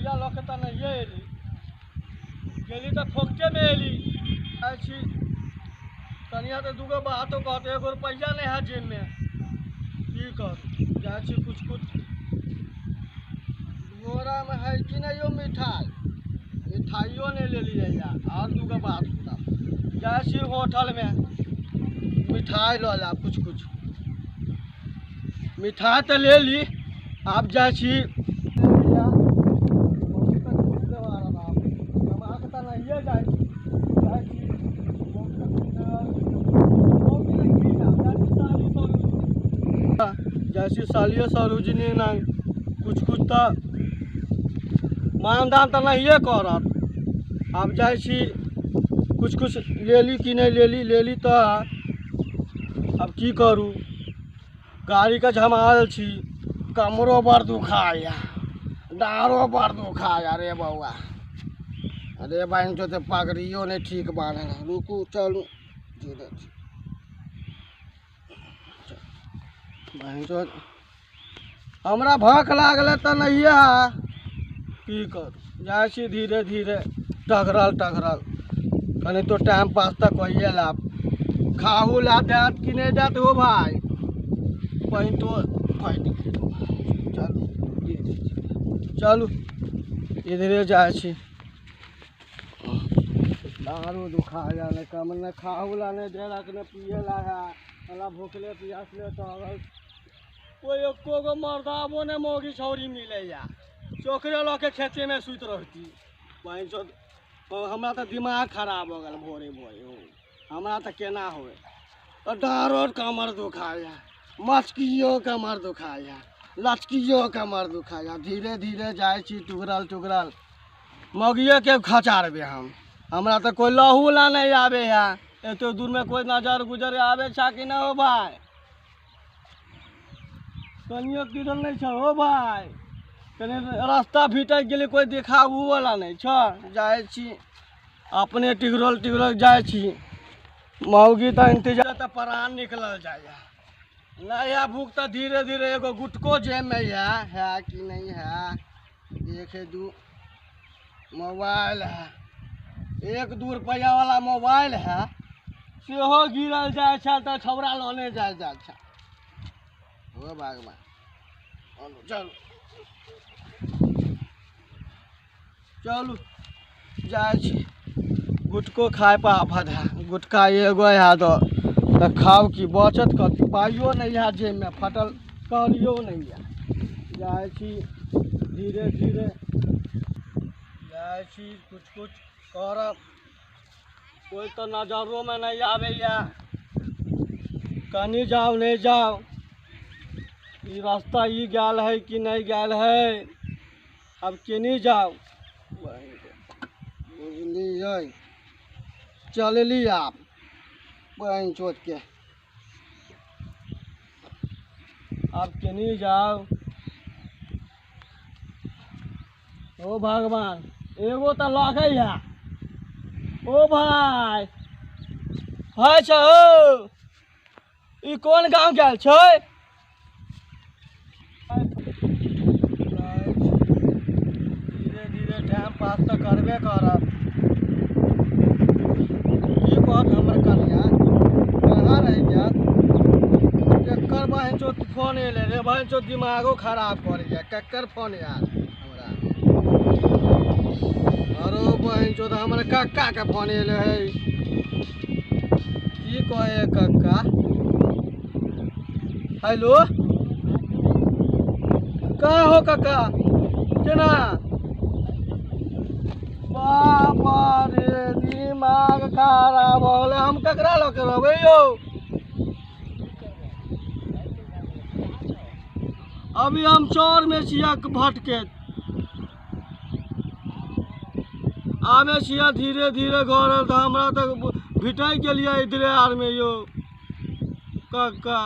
रुपया लके तो नहीं एली गेली तो फोकटे में एली तनिया तो दूगो बातो कहते एगो रुपया नहीं है जेब में की करू जाए कुछ कुछ बोरा में है कि नहीं यो मिठाइयो नहीं ले लिए यार और दूगो बात सुना जाए होटल में मिठाई लो ला कुछ कुछ मिठाई तो ले ली आप जाए जैसी सालियो सरोजिनी ना कुछ कुछ तो मानदान तो नहीं करत आप जाए कुछ कुछ ले ली कि नहीं ले ली तो अब की करूँ गाड़ी का झमाल छी कमरो बड़ दुखाया डारो बड़ दुखाया रे बउआ अरे बहन तो पगड़ियो नहीं ठीक बांधे रुकू चलू धीरे बहन तो हमरा भूख लागल तो नहीं है की करू जाए धीरे धीरे टघरल कहीं तो टाइम पास तक कहिए ला खाहू ला देत कि नहीं देत हो भाई कहीं तो चलू इधरे जाए दारू दुखा जाने कम न खाहू ला नहीं देलक न पिए ला है भूखले पियासले तो कोई एको गो मर्दाबो ने मोगी छौरी मिले या चोकरे लऽ के खेते में सुत रहती वहीं हमरा तो दिमाग खराब हो गल भोरे हो हमरा तो केना होए तो डारो कमर दुखाया मचकियो कमर दुखाया लचकियो कमर दुखाया धीरे धीरे जाए टुगरल मगिए के खचारबे हमरा तो कोई लहू ला नहीं आवे है एतो दूर में कोई नजर गुजर आवे छा कि ना हो भाई कनियो किधर नहीं छ हो भाई कने रास्ता भीतर गेले कोई देखाबू वाला नहीं छ जाए छी अपने टिगरल जाए मौगी तो इंतजार तो प्राण निकल जाए नया भूख तो धीरे धीरे एगो गुटको जेब में है कि नहीं है देखे दू मोबाइल है 1-2 रुपया वाला मोबाइल है सेहो गिरल जाए तो छौरा लोने जाए हो बागमा चलू जाए गुटको खाए पाफत है गुटका एगो है तो खाओ की बचत कर पाइयो नहीं है जेब में फटल करियो नहीं है जाए धीरे धीरे जाए कुछ करब कोई तो नजरों में नहीं आवे कहीं जाओ नहीं जाओ ये रास्ता ये गल है कि नहीं गल है अब केनी जाओ बुझलिए चलली आप बहन चोट के अब केनी जाओ ओ भगवान एगो तो लगे है ओ भाई है छो ई कौन गांव गेल छै धीरे धीरे टाइम पास तो करबे करब की कहत हमर कन्या कहाँ रह गया केकर बहन चो फोन एले रे बहन चो दिमागो खराब कर गया केकर फोन यार हमरा अरे बहन चो तो हमारे कक्का के फोन एले है की कहे कक्का हेलो कहाँ हो काका केना बाबा रे दिमाग खराब हो गए हम ककरा लऽ के रहबै यौ अभी हम चौर में छिया भटके आमे छिया धीरे धीरे घर तो हमरा तक भिटाई गेलिए इधरे आर में यो काका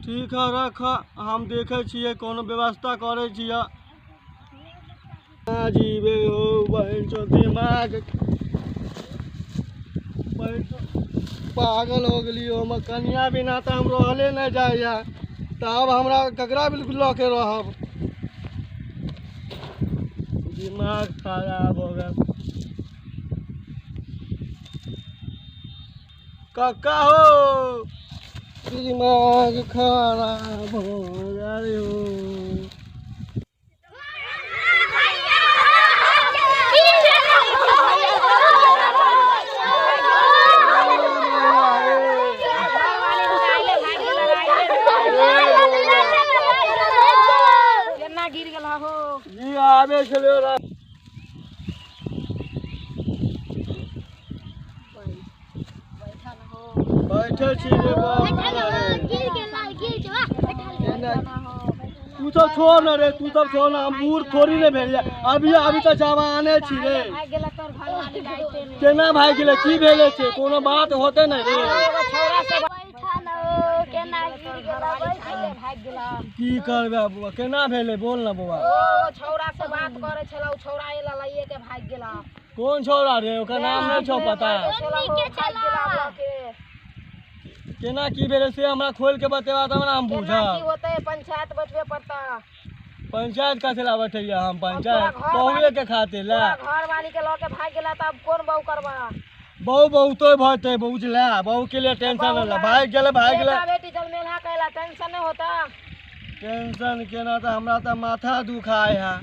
ठीक है रख हम देखे छिए कोनो व्यवस्था करे छिए जीवे हो बहन चो दिमाग पागल हो गली हो कनिया बिना तो हम रहले नहीं जाए तब हमरा ककरा बिल्कुल लऽ के रहब दिमाग खराब हो गया। काका हो, दिमाग खराब हो गया हो। गिर गला हो जी आवे चलो रा बैठा न हो बैठे छी रे बाप रे। गिर गेला बैठा तू तो छोड़ ना रे, तू सब छोड़ ना, हम बूढ़ थोड़ी ने भेलिया। अभी अभी तो जवाने छी रे। भाग गेला तोर घर वाली लाइटे में केना भाई गेले, की भेले छे, कोनो बात होते नहीं रे। एगो छौरा से बैठा न हो केना गिर गेला बैठले भाग गेला। की करबे बुआ, केना भेले बोल ना बुआ। ओ छौरा से बात करे छला, उ छौरा एला लइए के भाग गेला। कौन छोड़ा रे, ओकर नाम नहीं छौ पता। केना की भेले से हमरा खोल के बतेवा तब ना हम बुझा। की होते पंचायत बचबे पड़ता। पंचायत का चला बैठैया हम, पंचायत बहुए के खातिर ला। घर वाली के लके भाग गेला तब कौन बहू करबा। बहु बहुतो भते बुझला, बहु के लिए टेंशन होला। भाग गेले बेटा बेटी जल मेला कैला टेंशन नहीं होता। टेंशन केना तो हमरा तो माथा दुखाए है।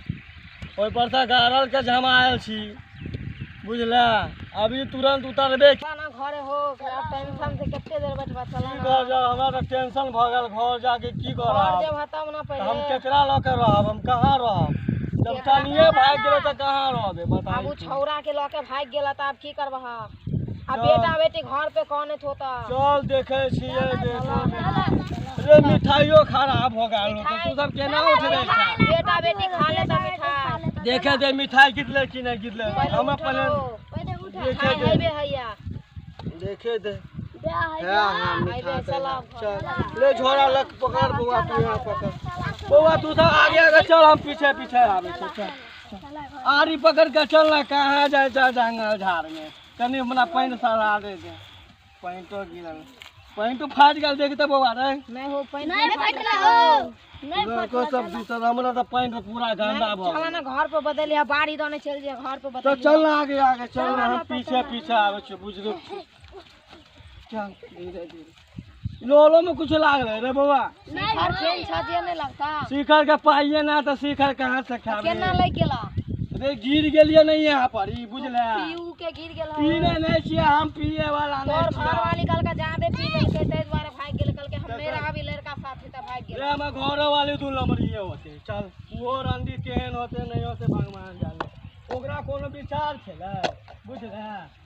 ओइ पर से गारल के जमायल छी बुझला। अभी तुरंत उतरबे ना घरे हो टेंशन से कितने देर बैठबा चला की कर जा, हमरा तो टेंशन भ गेल। घर जाके की घर करब, जब हतम ना पहले हम केकरा ल के रहब, हम कहाँ रहब। जब तनिए भाग गेले तो कहाँ रहबे अब बताई। उ छौरा के लके भाग गेला त अब की करबा। अब बेटा बेटी घर पे कौन होता। चल देखे छिए देखे रे, मिठाइयो खराब हो गया तो तू सब केना उठबे छा। बेटा बेटी खा ले त मिठाई देखे दे मिठाई गिरले कि नहीं गिरले, हम पहले देखे दे, भैया देखे दे। हाँ, मिठाई चला चल ले झोरा लग पकड़ बुआ, तू यहाँ पकड़ बुआ, तू सब आगे आगे चल, हम पीछे पीछे आवे छे। चल आरी पकड़ के चल ना, कहाँ जाए जा जंगल झाड़ में। कनी अपना पैंट सारा दे दे, पैंटो गिरल, पैंटो फाट गल देखते बुआ रे। नहीं हो पैन नहीं फटला हो देखो सब दूसरा, हमरा तो पैंट पूरा गंदा भ चला ना घर पे बदलिया बाड़ी दोने चल जे घर पे तो बदलिया। चल ना आगे आगे चल ना, हम पीछे पीछे आवे छे बुझलो। चल धीरे धीरे। लोलो में कुछ लाग रहे रे बाबा, घर खेल छाजे नहीं लगता। शिखर के पाइए ना तो शिखर कहाँ से खावे केना ले गेला रे। गिर गेलिए नहीं यहाँ पर ई बुझले। पीऊ के गिर गेला पीने नहीं छिए हम, पिए वाला तोर नहीं घर छिए। वाली कल का जादे पी ले के ते द्वारा भाग गेल। कल के हम मेरा भी लड़का साथ ही त भाग रे गेल। हम घर वाले दू नंबरिए होते। चल वो रंडी केहन होते नहीं होते भगवान जाने, ओकरा कोनो विचार छले बुझले।